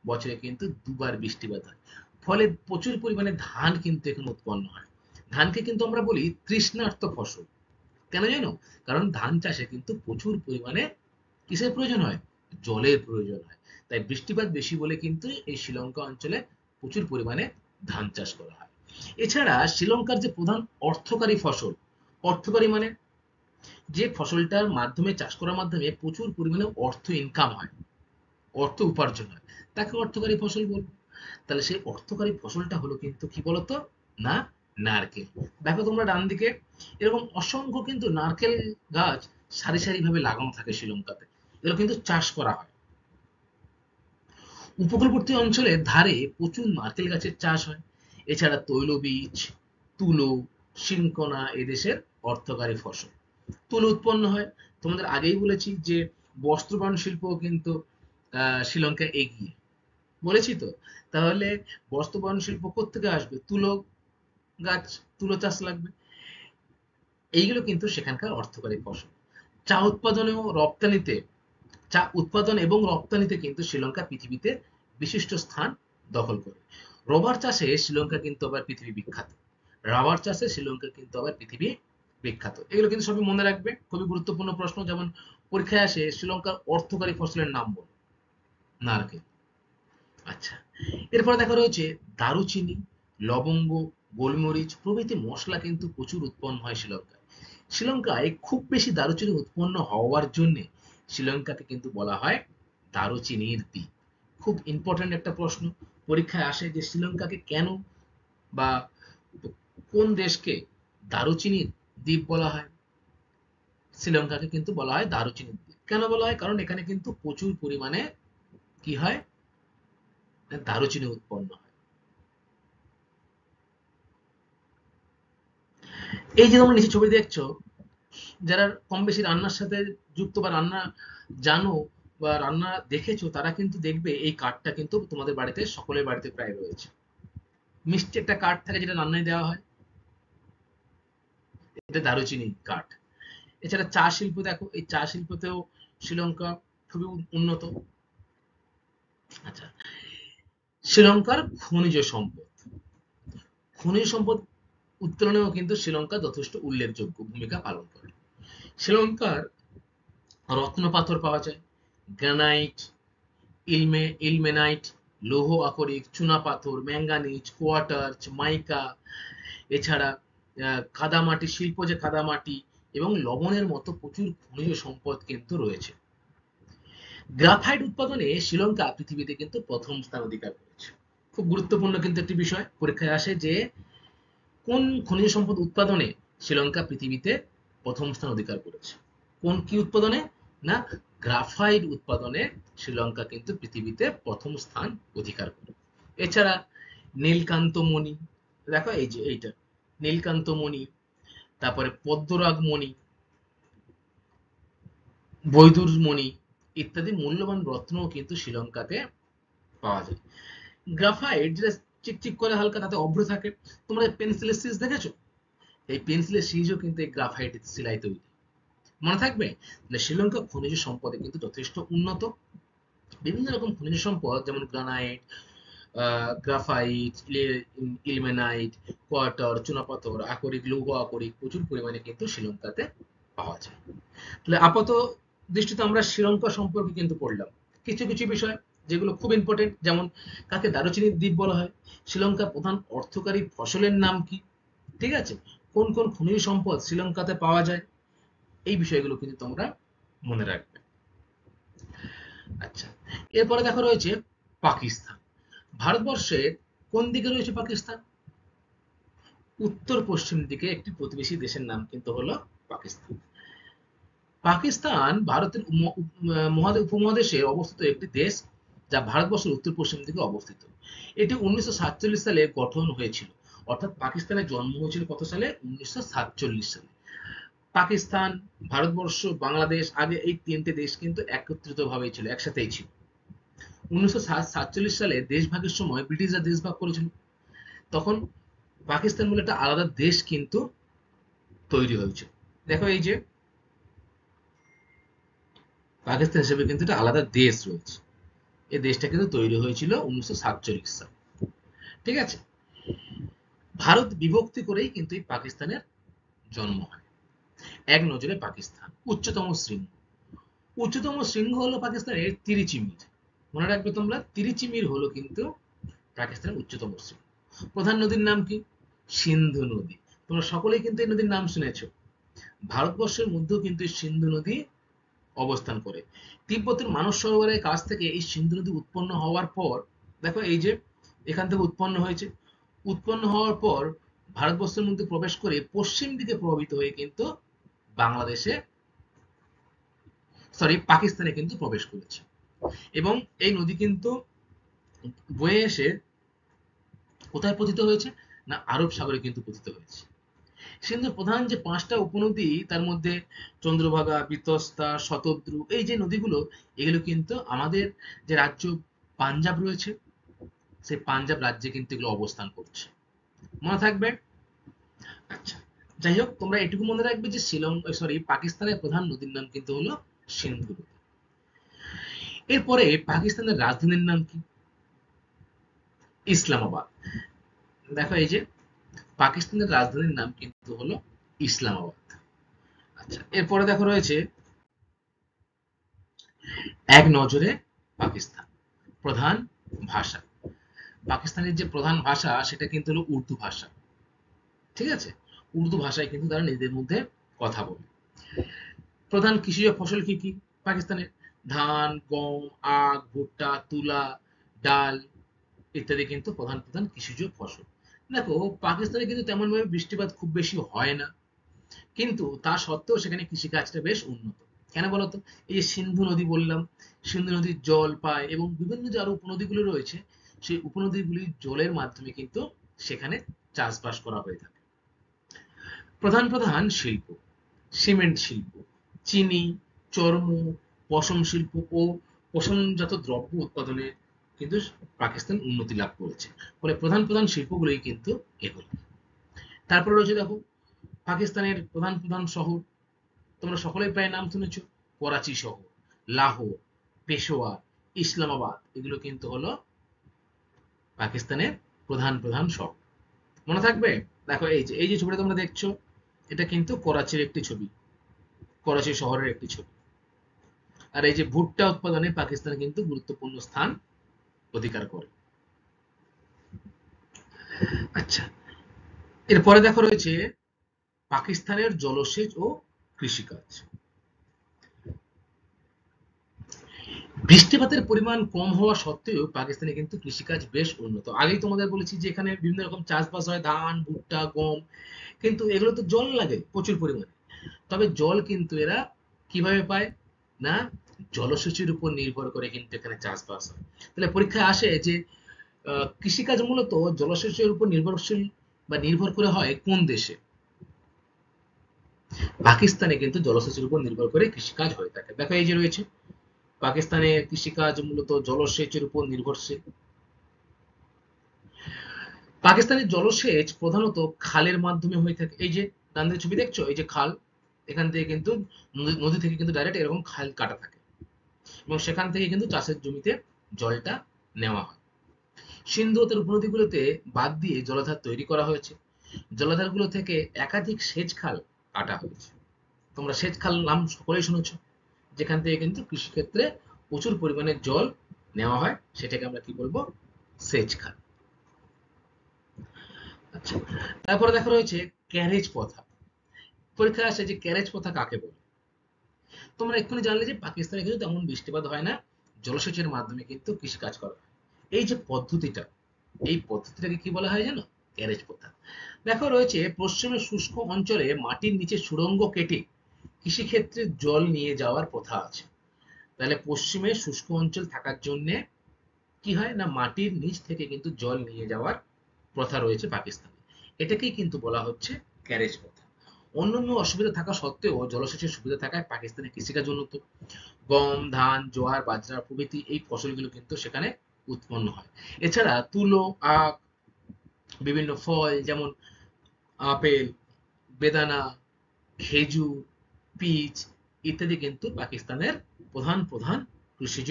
বছরে কিন্তু দুবার বৃষ্টিপাত হয়। ফলে প্রচুর পরিমাণে ধান কিন্তু এখানে উৎপন্ন হয়। ধানকে কিন্তু আমরা বলি তৃষ্ণার্ত ফসল। কেন জানো? কারণ ধান চাষে কিন্তু প্রচুর পরিমাণে কিসের প্রয়োজন হয়? জলের প্রয়োজন হয়। তাই বৃষ্টিপাত বেশি বলে কিন্তু এই শ্রীলঙ্কা অঞ্চলে প্রচুর পরিমাণে ধান চাষ করা হয়। এছাড়া শ্রীলঙ্কার যে প্রধান অর্থকারী ফসল, অর্থকারী মানে যে ফসলটার মাধ্যমে, চাষ করার মাধ্যমে প্রচুর পরিমাণে অর্থ ইনকাম হয়, অর্থ উপার্জন হয়, তাকে অর্থকারী ফসল বলবো। তাহলে সেই অর্থকারী ফসলটা হলো কিন্তু কি বলতো? না, নারকেল। দেখো তোমরা ডান দিকে এরকম অসংখ্য কিন্তু নারকেল গাছ সারি সারি ভাবে লাগানো থাকে শ্রীলঙ্কাতে, এগুলো কিন্তু চাষ করা হয়। উপকূলবর্তী অঞ্চলের ধারে প্রচুর নারকেল গাছের চাষ হয়। এছাড়া তৈলবীজ, তুলো, সিনকোনা এদেশের অর্থকারী ফসল। তুলো উৎপন্ন হয়, তোমাদের আগেই বলেছি যে বস্ত্রবান শিল্প কিন্তু শ্রীলঙ্কা এগিয়ে, বলেছি তো। তাহলে বস্ত্রবান শিল্প কোত্থেকে আসবে? তুলো গাছ, তুলো চাষ লাগবে। এইগুলো কিন্তু সেখানকার অর্থকারী ফসল। চা উৎপাদনেও রপ্তানিতে, চা উৎপাদন এবং রপ্তানিতে কিন্তু শ্রীলঙ্কা পৃথিবীতে বিশিষ্ট স্থান দখল করে। রবার চাষে শ্রীলঙ্কা কিন্তু আবার পৃথিবী বিখ্যাত। রাবার চাষে শ্রীলঙ্কা কিন্তু আবার পৃথিবী বিখ্যাত। এগুলো কিন্তু সবই মনে রাখবে, খুবই গুরুত্বপূর্ণ প্রশ্ন। যেমন পরীক্ষায় আসে শ্রীলঙ্কার অর্থকারী ফসলের নাম বলো। নারকেল। আচ্ছা, এরপরে দেখা রয়েছে দারুচিনি, লবঙ্গ, গোলমরিচ প্রভৃতি মশলা কিন্তু প্রচুর উৎপন্ন হয় শ্রীলঙ্কায়। শ্রীলঙ্কায় খুব বেশি দারুচিনি উৎপন্ন হওয়ার জন্য শ্রীলঙ্কাকে কিন্তু বলা হয় দারুচিনির দ্বীপ। খুব ইম্পর্ট্যান্ট একটা প্রশ্ন পরীক্ষায় আসে যে শ্রীলঙ্কাকে কেন বা কোন দেশকে দারুচিনির দ্বীপ বলা হয়। শ্রীলঙ্কাকে কিন্তু বলা হয় দারুচিনির দ্বীপ। কেন বলা হয়? কারণ এখানে কিন্তু প্রচুর পরিমাণে কি হয়, দারুচিনি উৎপন্ন হয়। এই যে তোমরা নিচে ছবি দেখছো, যারা কম বেশি রান্নার সাথে যুক্ত বা রান্না জানো বা রান্না দেখেছো, তারা কিন্তু দেখবে এই কাঠটা কিন্তু তোমাদের বাড়িতে, সকলের বাড়িতে প্রায় রয়েছে। মিষ্টি একটা কাঠ থাকে যেটা রান্নায় দেওয়া হয়, এটা দারুচিনি কাঠ। এছাড়া চা শিল্প দেখো, এই চা শিল্পতেও শ্রীলঙ্কা খুবই উন্নত। আচ্ছা, শ্রীলঙ্কার খনিজ সম্পদ, খনিজ সম্পদ উত্তোলনেও কিন্তু শ্রীলঙ্কা যথেষ্ট উল্লেখযোগ্য ভূমিকা পালন করে। শ্রীলঙ্কার রত্ন পাথর পাওয়া যায়, গ্রানাইট, ইলমেনাইট, লৌহ আকরিক, চুনাপাথর, ম্যাঙ্গানিজ, কোয়ার্টাজ, মাইকা, এছাড়া কাদামাটি শিল্প, যে কাদামাটি এবং লবণের মতো প্রচুর খনিজ সম্পদ কিন্তু রয়েছে। গ্রাফাইট উৎপাদনে শ্রীলঙ্কা পৃথিবীতে কিন্তু প্রথম স্থান অধিকার করেছে। খুব গুরুত্বপূর্ণ কিন্তু একটি বিষয় পরীক্ষায় আসে যে কোন খনিজ সম্পদ উৎপাদনে শ্রীলঙ্কা পৃথিবীতে প্রথম স্থান অধিকার করেছে। কোন কি উৎপাদনে? না, গ্রাফাইট উৎপাদনে শ্রীলঙ্কা কিন্তু পৃথিবীতে প্রথম স্থান অধিকার করে। এছাড়া নীলকান্ত মণি, দেখো এই যে এইটা নীলকান্ত মণি, তারপরে পদ্মরাগ মণি, বৈদুর মণি ইত্যাদি মূল্যবান রত্নও কিন্তু শ্রীলঙ্কাতে পাওয়া যায়। গ্রাফাইট যেটা চিকচিক করে হালকা, তাতে অভ্র থাকে। তোমরা পেন্সিলের সিজ দেখেছো? এই পেন্সিলের সিজও কিন্তু এই গ্রাফাইট সিলাই তৈরি। মনে থাকবে যে শ্রীলঙ্কা খনিজ সম্পদে কিন্তু যথেষ্ট উন্নত। বিভিন্ন রকম খনিজ সম্পদ যেমন গ্রানাইট, গ্রাফাইট, ইলমেনাইট, কোয়ার্টার, চুনাপাথর, আকরিক, লৌহ আকরিক প্রচুর পরিমাণে কিন্তু শ্রীলঙ্কাতে পাওয়া যায়। তাহলে আপাত দৃষ্টিতে আমরা শ্রীলঙ্কা সম্পর্কে কিন্তু পড়লাম কিছু কিছু বিষয় যেগুলো খুব ইম্পর্টেন্ট, যেমন কাকে দারুচিনির দ্বীপ বলা হয়, শ্রীলঙ্কার প্রধান অর্থকারী ফসলের নাম কি, ঠিক আছে, কোন কোন খনিজ সম্পদ শ্রীলঙ্কাতে পাওয়া যায়, এই বিষয়গুলো কিন্তু তোমরা মনে রাখবে। আচ্ছা, এরপরে দেখো রয়েছে পাকিস্তান। ভারতবর্ষের কোন দিকে রয়েছে পাকিস্তান? উত্তর পশ্চিম দিকে একটি প্রতিবেশী দেশের নাম কিন্তু হলো পাকিস্তান। পাকিস্তান ভারতের উপমহাদেশে অবস্থিত একটি দেশ, যা ভারতবর্ষের উত্তর পশ্চিম দিকে অবস্থিত। এটি 1947 সালে গঠন হয়েছিল, অর্থাৎ পাকিস্তানের জন্ম হয়েছিল কত সালে? 1947 সালে। পাকিস্তান, ভারতবর্ষ, বাংলাদেশ, আগে এই তিনটে দেশ কিন্তু একত্রিত ভাবে ছিল, একসাথেই ছিল। 1947 সালে দেশভাগের সময় ব্রিটিশরা দেশভাগ করেছিল, তখন পাকিস্তান বলে একটা আলাদা দেশ কিন্তু তৈরি হয়েছিল। দেখো এই যে পাকিস্তান হিসেবে কিন্তু একটা আলাদা দেশ রয়েছে, এই দেশটা কিন্তু তৈরি হয়েছিল 1947 সালে, ঠিক আছে। ভারত বিভক্তি করেই কিন্তু এই পাকিস্তানের জন্ম হয়। এক নজরে পাকিস্তান উচ্চতম শৃঙ্গ, উচ্চতম শৃঙ্গ হলো পাকিস্তানের তিরিচিমির। মনে রাখবে তোমরা, তিরিচিমির হলো কিন্তু পাকিস্তানের উচ্চতম শৃঙ্গ। প্রধান নদীর নাম কি? সিন্ধু নদী। তোমরা সকলেই কিন্তু এই নদীর নাম শুনেছ। ভারতবর্ষের মধ্যেও কিন্তু এই সিন্ধু নদী অবস্থান করে। তিব্বতের মানস সরোবরের কাছ থেকে এই সিন্ধু নদী উৎপন্ন হওয়ার পর, দেখো এই যে এখান থেকে উৎপন্ন হয়েছে, উৎপন্ন হওয়ার পর ভারতবর্ষের মধ্যে প্রবেশ করে পশ্চিম দিকে প্রভাবিত হয়ে কিন্তু বাংলাদেশে, সরি পাকিস্তানে কিন্তু প্রবেশ করেছে। এবং এই নদী কিন্তু বয়ে এসে কোথায় পতিত হয়েছে? না, আরব সাগরে কিন্তু পতিত হয়েছে। সিন্ধুর প্রধান যে 5টা উপনদী, তার মধ্যে চন্দ্রভাগা, বিতস্তা, শতদ্রু, এই যে নদীগুলো, এগুলো কিন্তু আমাদের যে রাজ্য পাঞ্জাব রয়েছে, সেই পাঞ্জাব রাজ্যে কিন্তু এগুলো অবস্থান করছে। মনে থাকবে? আচ্ছা, যাই হোক, তোমরা এটুকু মনে রাখবে যে পাকিস্তানের প্রধান নদীর নাম কিন্তু হলো সিন্ধু নদী। এরপরে পাকিস্তানের রাজধানীর নাম কি? ইসলামাবাদ। দেখো এই যে পাকিস্তানের রাজধানীর নাম কিন্তু হলো ইসলামাবাদ। আচ্ছা, এরপরে দেখো রয়েছে এক নজরে পাকিস্তান। প্রধান ভাষা। পাকিস্তানের যে প্রধান ভাষা সেটা কিন্তু হলো উর্দু ভাষা, ঠিক আছে? উর্দু ভাষায় কিন্তু তারা নিজেদের মধ্যে কথা বলে। প্রধান কৃষিজ ফসল কি কি পাকিস্তানের? ধান, গম, আখ, ভুট্টা, তুলা, ডাল ইত্যাদি কিন্তু প্রধান প্রধান কৃষিজ ফসল। দেখো, পাকিস্তানে কিন্তু তেমন ভাবে বৃষ্টিপাত খুব বেশি হয় না, কিন্তু তা সত্ত্বেও সেখানে কৃষিকাজটা বেশ উন্নত। কেন বলতো? এই যে সিন্ধু নদী বললাম, সিন্ধু নদীর জল পায় এবং বিভিন্ন যে আরো উপনদীগুলো রয়েছে, সেই উপনদীগুলির জলের মাধ্যমে কিন্তু সেখানে চাষবাস করা হয়ে থাকে। প্রধান প্রধান শিল্প: সিমেন্ট শিল্প, চিনি, চর্ম, পশম শিল্প ও পশমজাত দ্রব্য উৎপাদনে কিন্তু পাকিস্তান উন্নতি লাভ করেছে। ফলে প্রধান প্রধান শিল্পগুলোই কিন্তু এগুলো। তারপরে রয়েছে দেখো, পাকিস্তানের প্রধান প্রধান শহর, তোমরা সকলেই প্রায় নাম শুনেছো। করাচি শহর, লাহোর, পেশোয়ার, ইসলামাবাদ এগুলো কিন্তু হলো পাকিস্তানের প্রধান প্রধান শহর। মনে থাকবে? দেখো, এই যে ছবিটা তোমরা দেখছো, এটা কিন্তু করাচির একটি ছবি, করাচি শহরের একটি ছবি। আর এই যে ভুট্টা উৎপাদনে পাকিস্তান কিন্তু গুরুত্বপূর্ণ স্থান অধিকার করে। আচ্ছা, এরপরে দেখো রয়েছে পাকিস্তানের জলসেচ ও কৃষিকাজ। বৃষ্টিপাতের পরিমাণ কম হওয়া সত্ত্বেও পাকিস্তানে কিন্তু কৃষিকাজ বেশ উন্নত। আগেই তোমাদের বলেছি যে এখানে বিভিন্ন রকম চাষবাস হয়, ধান, ভুট্টা, গম, কিন্তু এগুলো তো জল লাগে প্রচুর পরিমাণে। তবে জল কিন্তু এরা কিভাবে পায়? না, জলসেচের উপর নির্ভর করে কিন্তু এখানে চাষবাস হয়। তাহলে পরীক্ষায় আসে যে কৃষিকাজ মূলত জলসেচের উপর নির্ভরশীল বা নির্ভর করে হয় কোন দেশে? পাকিস্তানে কিন্তু জলসেচের উপর নির্ভর করে কৃষিকাজ হয়ে থাকে। দেখো, এই যে রয়েছে পাকিস্তানে কৃষিকাজ মূলত জলসেচের উপর নির্ভরশীল। পাকিস্তানের জলসেচ প্রধানত খালের মাধ্যমে হয়ে থাকে। এই যে ডান দিকে ছবি দেখছো, এই যে খাল, এখান থেকে কিন্তু নদী থেকে কিন্তু ডাইরেক্ট এরকম খাল কাটা থাকে এবং সেখান থেকে কিন্তু চাষের জমিতে জলটা নেওয়া হয়। সিন্ধু ও তার উপনদীগুলোতে বাদ দিয়ে জলাধার তৈরি করা হয়েছে। জলাধারগুলো থেকে একাধিক সেচ খাল কাটা হয়েছে। তোমরা সেচ খাল নাম সকলেই শুনেছ, যেখান থেকে কিন্তু কৃষিক্ষেত্রে প্রচুর পরিমাণে জল নেওয়া হয়, সেটাকে আমরা কি বলবো? সেচ খাল। আচ্ছা, তারপরে দেখা রয়েছে ক্যারেজ প্রথা। পরীক্ষায় আসে যে ক্যারেজ প্রথা কাকে বলে? তোমরা এক্ষুনি জানলে যে পাকিস্তানে কিন্তু তেমন বৃষ্টিপাত হয় না, জলসেচের মাধ্যমে কিন্তু কৃষিকাজ করা হয়। এই যে পদ্ধতিটা, এই পদ্ধতিটাকে কি বলা হয় জানো? ক্যারেজ প্রথা। দেখো, রয়েছে পশ্চিমের শুষ্ক অঞ্চলে মাটির নিচে সুড়ঙ্গ কেটে কৃষিক্ষেত্রে জল নিয়ে যাওয়ার প্রথা আছে। তাহলে পশ্চিমে শুষ্ক অঞ্চল থাকার জন্য কি হয় না, মাটির নিচ থেকে কিন্তু জল নিয়ে যাওয়ার প্রথা রয়েছে পাকিস্তানে। এটাকেই কিন্তু বলা হচ্ছে ক্যারেজ প্রথা। অন্যান্য অসুবিধা থাকা সত্ত্বেও জলসেচের সুবিধা থাকায় পাকিস্তানের কৃষিকাজ উন্নত। গম, ধান, জোয়ার, বাজরা প্রভৃতি এই ফসলগুলো কিন্তু সেখানে উৎপন্ন হয়। এছাড়া তুলো, আখ, বিভিন্ন ফল যেমন আপেল, বেদানা, খেজুর, পিচ ইত্যাদি কিন্তু পাকিস্তানের প্রধান প্রধান কৃষিজ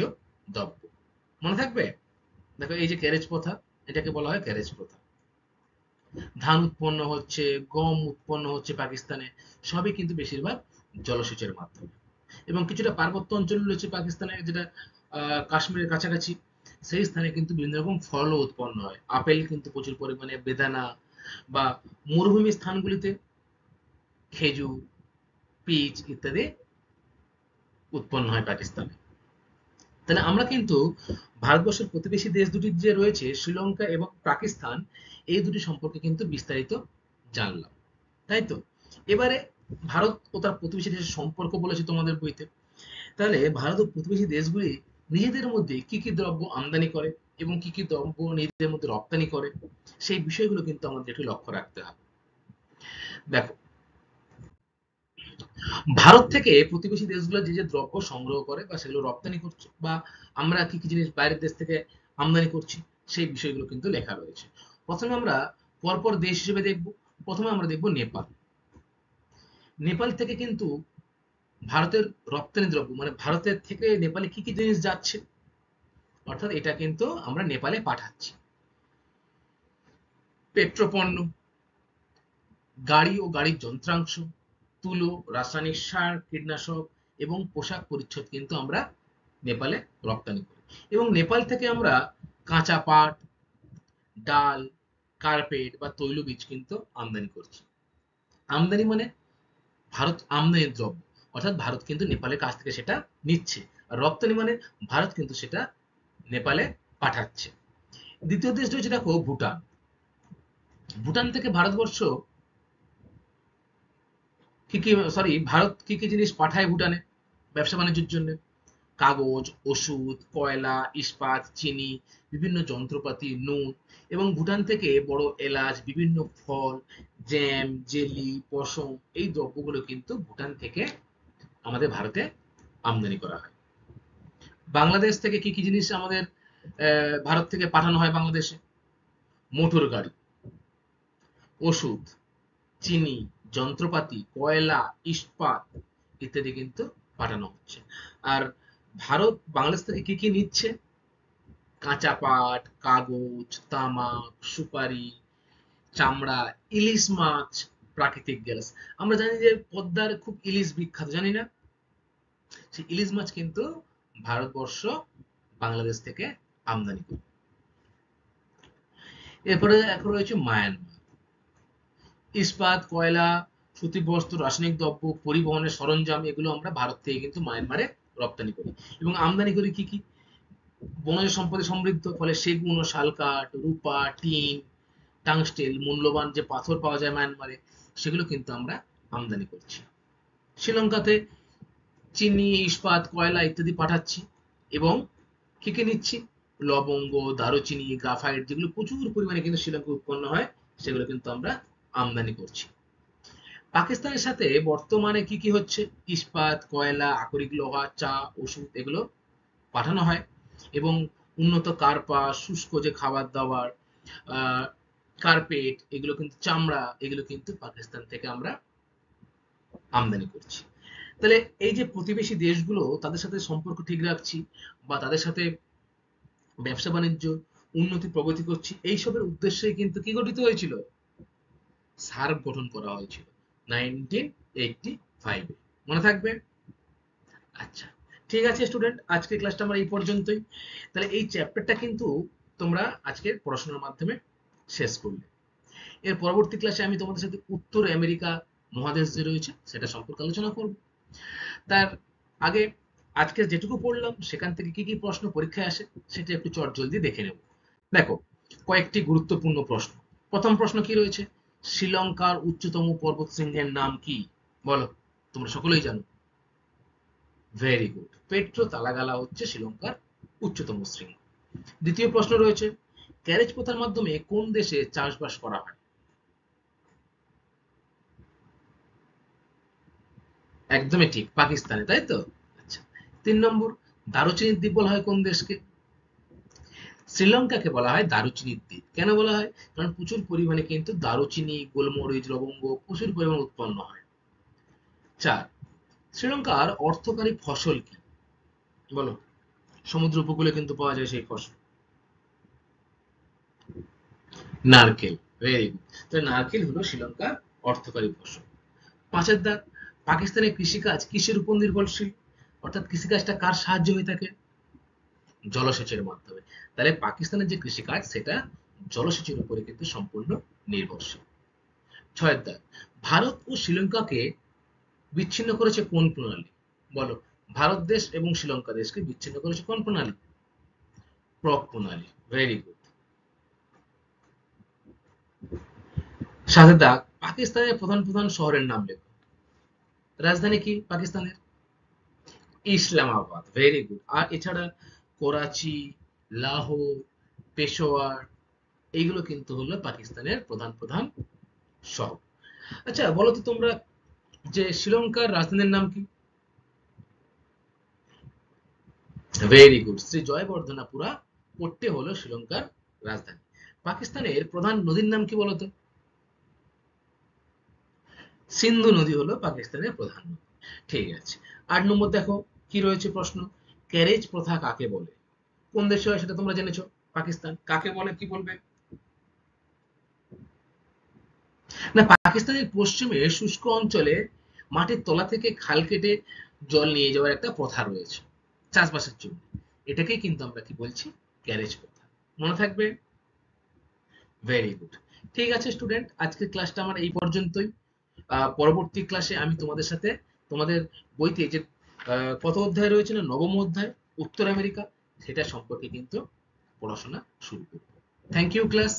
দ্রব্য। মনে থাকবে? দেখো, এই যে ক্যারেজ প্রথা, এটাকে বলা হয় ক্যারেজ প্রথা। ধান উৎপন্ন হচ্ছে, গম উৎপন্ন হচ্ছে পাকিস্তানে, সবই কিন্তু বেশিরভাগ জলসেচের মাধ্যমে। এবং কিছুটা পার্বত্য অঞ্চল রয়েছে পাকিস্তানে, যেটা কাশ্মীরের কাছাকাছি, সেই স্থানে কিন্তু বিভিন্ন রকম ফলও উৎপন্ন হয়। আপেল কিন্তু প্রচুর পরিমাণে, বেদানা বা মরুভূমি স্থানগুলিতে খেজুর, পিচ ইত্যাদি উৎপন্ন হয় পাকিস্তানে। তাহলে আমরা কিন্তু ভারতবর্ষের প্রতিবেশী দেশ দুটি যে রয়েছে, শ্রীলঙ্কা এবং পাকিস্তান, এই দুটি সম্পর্কে কিন্তু বিস্তারিত জানলাম, তাই তো? এবারে ভারত ও তার প্রতিবেশী দেশের সম্পর্ক বলেছে তোমাদের বইতে। তাহলে ভারত ও প্রতিবেশী দেশগুলি নিজেদের মধ্যে কি কি দ্রব্য আমদানি করে এবং কি কি দ্রব্য নিজেদের মধ্যে রপ্তানি করে, সেই বিষয়গুলো কিন্তু আমাদের একটু লক্ষ্য রাখতে হবে। দেখো, ভারত থেকে প্রতিবেশী দেশগুলো যে যে দ্রব্য সংগ্রহ করে বা সেগুলো রপ্তানি করছে, বা আমরা কি কি জিনিস বাইরের দেশ থেকে আমদানি করছি, সেই বিষয়গুলো কিন্তু লেখা রয়েছে। প্রথমে আমরা পরপর দেশ হিসেবে দেখব। প্রথমে আমরা দেখব নেপাল। নেপাল থেকে কিন্তু ভারতের রপ্তানি দ্রব্য, মানে ভারতের থেকে নেপালে কি কি জিনিস যাচ্ছে, অর্থাৎ এটা কিন্তু আমরা নেপালে পাঠাচ্ছি। পেট্রোপণ্য, গাড়ি ও গাড়ির যন্ত্রাংশ, তুলো, রাসায়নিক সার, কীটনাশক এবং পোশাক পরিচ্ছদ কিন্তু আমরা নেপালে রপ্তানি করি। এবং নেপাল থেকে আমরা কাঁচা পাট, ডাল, কার্পেট বা তৈলবীজ কিন্তু আমদানি করছি। আমদানি মানে ভারত আমদানির দ্রব্য, অর্থাৎ ভারত কিন্তু নেপালের কাছ থেকে সেটা নিচ্ছে। আর রপ্তানি মানে ভারত কিন্তু সেটা নেপালে পাঠাচ্ছে। দ্বিতীয় দেশ রয়েছে দেখো ভুটান। ভুটান থেকে ভারতবর্ষ ভারত কি কি জিনিস পাঠায় ভুটানে ব্যবসা বাণিজ্যের জন্য? কাগজ, ওষুধ, কয়লা, ইস্পাত, চিনি, বিভিন্ন যন্ত্রপাতি, নুন, এবং ভুটান থেকে বড় এলাচ, বিভিন্ন ফল, জ্যাম, জেলি, পশম, এই দ্রব্যগুলো কিন্তু ভুটান থেকে আমাদের ভারতে আমদানি করা হয়। বাংলাদেশ থেকে কি কি জিনিস আমাদের ভারত থেকে পাঠানো হয় বাংলাদেশে? মোটর গাড়ি, ওষুধ, চিনি, যন্ত্রপাতি, কয়লা, ইস্পাত ইত্যাদি কিন্তু পাঠানো হচ্ছে। আর ভারত বাংলাদেশ থেকে কি কি নিচ্ছে? কাঁচা পাট, কাগজ, তামাক, সুপারি, চামড়া, ইলিশ মাছ, প্রাকৃতিক গ্যাস। আমরা জানি যে পদ্মার খুব ইলিশ বিখ্যাত, জানি না? সেই ইলিশ মাছ কিন্তু ভারতবর্ষ বাংলাদেশ থেকে আমদানি করে। এরপরে এখন রয়েছে মায়ানমার। ইস্পাত, কয়লা, সুতিবস্ত্র, রাসায়নিক দ্রব্য, পরিবহনের সরঞ্জাম, এগুলো আমরা ভারত থেকে কিন্তু মায়ানমারে রপ্তানি করি। এবং আমদানি করি কি কি? বনজ সম্পদে সমৃদ্ধ, ফলে সেগুন ও শালকাঠ, রূপা, টিন, টাংস্টেল, মূল্যবান যে পাথর পাওয়া যায় মায়ানমারে, সেগুলো কিন্তু আমরা আমদানি করছি। শ্রীলঙ্কাতে চিনি, ইস্পাত, কয়লা ইত্যাদি পাঠাচ্ছি। এবং কি কি নিচ্ছি? লবঙ্গ, দারুচিনি, গ্রাফাইট, যেগুলো প্রচুর পরিমাণে কিন্তু শ্রীলঙ্কায় উৎপন্ন হয়, সেগুলো কিন্তু আমরা আমদানি করছি। পাকিস্তানের সাথে বর্তমানে কি কি হচ্ছে? ইস্পাত, কয়লা, আকরিক লোহা, চা, ওষুধ, এগুলো পাঠানো হয়। এবং উন্নত কার্পা, শুষ্ক যে খাবার দাবার, কার্পেট, এগুলো কিন্তু চামড়া, এগুলো কিন্তু পাকিস্তান থেকে আমরা আমদানি করছি। তাহলে এই যে প্রতিবেশী দেশগুলো, তাদের সাথে সম্পর্ক ঠিক রাখছি বা তাদের সাথে ব্যবসা বাণিজ্য উন্নতি প্রগতি করছি, এইসবের উদ্দেশ্যে কিন্তু কি গঠিত হয়েছিল? সার্ক গঠন করা হয়েছিল 1985-এ। মনে থাকবে? আচ্ছা, ঠিক আছে স্টুডেন্ট, আজকের ক্লাসটা আমার এই পর্যন্তই। তাহলে এই চ্যাপ্টারটা কিন্তু তোমরা আজকের পড়াশোনার মাধ্যমে শেষ করলে। এর পরবর্তী ক্লাসে আমি তোমাদের সাথে উত্তর আমেরিকা মহাদেশ যে রয়েছে সেটা সম্পর্কে আলোচনা করব। তার আগে আজকে যেটুকু পড়লাম সেখান থেকে কি কি প্রশ্ন পরীক্ষায় আসে সেটা একটু চটজলদি দেখে নেব। দেখো, কয়েকটি গুরুত্বপূর্ণ প্রশ্ন। প্রথম প্রশ্ন কি রয়েছে? শ্রীলঙ্কার উচ্চতম পর্বতশৃঙ্গের নাম কি? বলো, তোমরা সকলেই জানো। ভেরি গুড, পেট্রো তালাগালা হচ্ছে শ্রীলঙ্কার উচ্চতম শৃঙ্গ। দ্বিতীয় প্রশ্ন রয়েছে, ক্যারেজ প্রথার মাধ্যমে কোন দেশে চাষবাস করা হয়? একদমই ঠিক, পাকিস্তানে, তাই তো? আচ্ছা, 3 নম্বর, দারুচিনির দ্বীপ বলা হয় কোন দেশকে? শ্রীলঙ্কাকে বলা হয় দারুচিনির দ্বীপ। কেন বলা হয়? কারণ প্রচুর পরিমাণে কিন্তু দারুচিনি, গোলমরিচ, লবঙ্গ প্রচুর পরিমাণে উৎপন্ন হয়। 4, শ্রীলঙ্কার অর্থকারী ফসল কি? বলো, সমুদ্র উপকূলে কিন্তু পাওয়া যায় সেই ফসল। নারকেল, ভেরি গুড। তাহলে নারকেল হলো শ্রীলঙ্কার অর্থকারী ফসল। 5-এর দাগ, পাকিস্তানের কৃষিকাজ কিসের উপর নির্ভরশীল? অর্থাৎ কৃষিকাজটা কার সাহায্যে হয়ে থাকে? জলসেচের মাধ্যমে। তাহলে পাকিস্তানের যে কৃষিকাজ সেটা জলসেচের উপরে কিন্তু সম্পূর্ণ নির্ভরশীল। 6-এর দাগ, ভারত ও শ্রীলঙ্কাকে বিচ্ছিন্ন করেছে কোন প্রণালী? বলো, ভারত দেশ এবং শ্রীলঙ্কা দেশকে বিচ্ছিন্ন করেছে কোন প্রণালী? প্রক প্রণালী, ভেরি গুড। 7-এর দাগ, পাকিস্তানের প্রধান প্রধান শহরের নাম লেখো। রাজধানী কি পাকিস্তানের? Islamabad, very good. আর এছাড়া করাচি, লাহোর, পেশোয়ার, এইগুলো কিন্তু হলো পাকিস্তানের প্রধান প্রধান শহর। আচ্ছা বলো তো তোমরা, যে শ্রীলঙ্কার রাজধানীর নাম কি? ভেরি গুড, শ্রী জয়বর্ধনাপুরা পোর্টে হলো শ্রীলঙ্কার রাজধানী। পাকিস্তানের প্রধান নদীর নাম কি বলতো? সিন্ধু নদী হলো পাকিস্তানের প্রধান নদী। ঠিক আছে। 8 নম্বর দেখো কি রয়েছে প্রশ্ন, ক্যারেজ প্রথা কাকে বলে? কোন দেশে হয় সেটা তোমরা জেনেছো, পাকিস্তান। কাকে বলে কি বলবে? না, পাকিস্তানের পশ্চিমে শুষ্ক অঞ্চলে মাটির তলা থেকে খাল কেটে জল নিয়ে যাওয়ার একটা প্রথা রয়েছে চাষবাসের জন্য। এটাকেই কিন্তু আমরা কি বলছি, ক্যারেজ প্রথা। মনে থাকবে? Very good. ঠিক আছে স্টুডেন্ট, আজকের ক্লাসটা আমার এই পর্যন্তই। পরবর্তী ক্লাসে আমি তোমাদের সাথে তোমাদের বইতে যে কত অধ্যায় রয়েছে না, নবম অধ্যায় উত্তর আমেরিকা, সেটা সম্পর্কে কিন্তু পড়াশোনা শুরু করব। Thank you class.